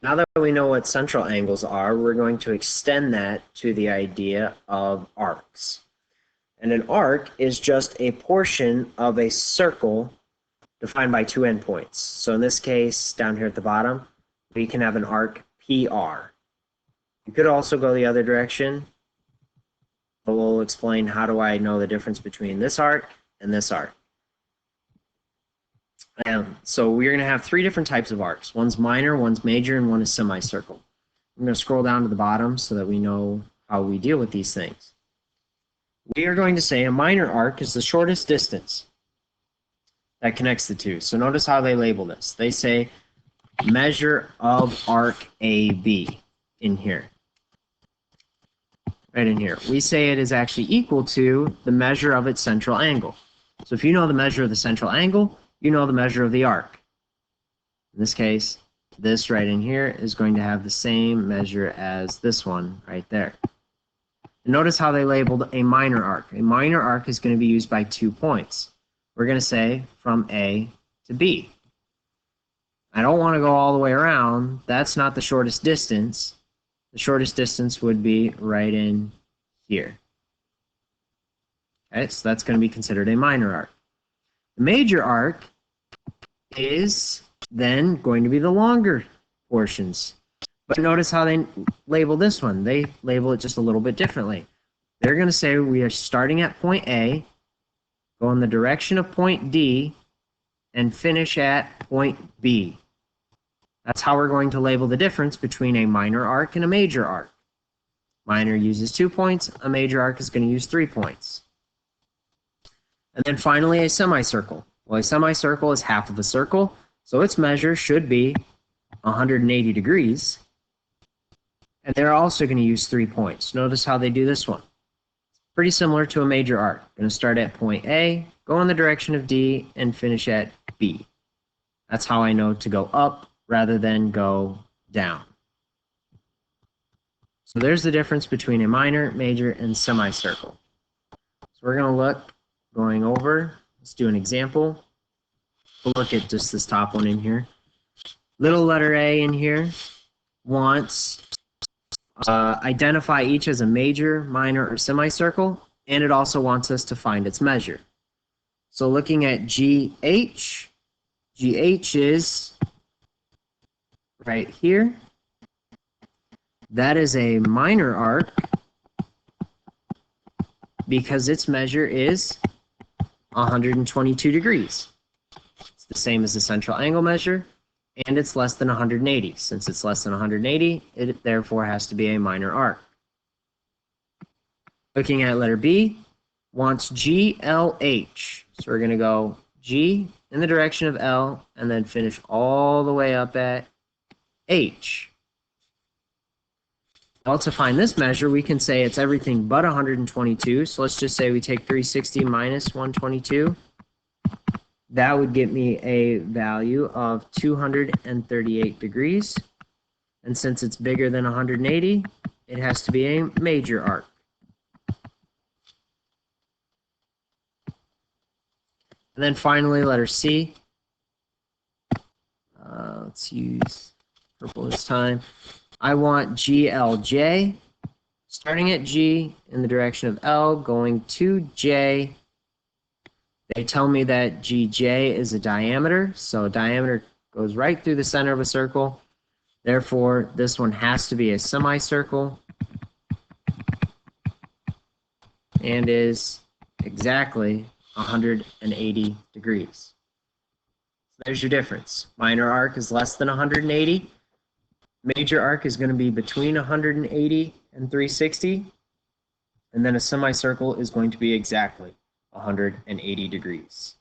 Now that we know what central angles are, we're going to extend that to the idea of arcs. And an arc is just a portion of a circle defined by two endpoints. So in this case, down here at the bottom, we can have an arc PR. You could also go the other direction, but we'll explain how do I know the difference between this arc and this arc. So we're going to have three different types of arcs. One's minor, one's major, and one is semicircle. I'm going to scroll down to the bottom so that we know how we deal with these things. We are going to say a minor arc is the shortest distance that connects the two. So notice how they label this. They say measure of arc AB in here. Right in here. We say it is actually equal to the measure of its central angle. So if you know the measure of the central angle, you know the measure of the arc. In this case, this right in here is going to have the same measure as this one right there. And notice how they labeled a minor arc. A minor arc is going to be used by 2 points. We're going to say from A to B. I don't want to go all the way around. That's not the shortest distance. The shortest distance would be right in here. Okay, so that's going to be considered a minor arc. The major arc is then going to be the longer portions. But notice how they label this one. They label it just a little bit differently. They're going to say we are starting at point A, go in the direction of point D, and finish at point B. That's how we're going to label the difference between a minor arc and a major arc. Minor uses 2 points, a major arc is going to use 3 points. And then finally a semicircle. Well, a semicircle is half of a circle, so its measure should be 180 degrees. And they're also going to use 3 points. Notice how they do this one. Pretty similar to a major arc. Going to start at point A, go in the direction of D, and finish at B. That's how I know to go up rather than go down. So there's the difference between a minor, major, and semicircle. So we're going to look going over. Let's do an example. We'll look at just this top one in here. Little letter A in here wants identify each as a major, minor, or semicircle, and it also wants us to find its measure. So looking at GH, GH is right here. That is a minor arc because its measure is 122 degrees. It's the same as the central angle measure, and it's less than 180. Since it's less than 180, it therefore has to be a minor arc. Looking at letter B, wants GLH. So we're going to go G in the direction of L and then finish all the way up at H. Well, to find this measure, we can say it's everything but 122. So let's just say we take 360 minus 122. That would get me a value of 238 degrees. And since it's bigger than 180, it has to be a major arc. And then finally, letter C. Let's use purple this time. I want GLJ, starting at G in the direction of L, going to J. They tell me that GJ is a diameter, so diameter goes right through the center of a circle. Therefore, this one has to be a semicircle and is exactly 180 degrees. So there's your difference. Minor arc is less than 180. Major arc is going to be between 180 and 360. And then a semicircle is going to be exactly 180 degrees.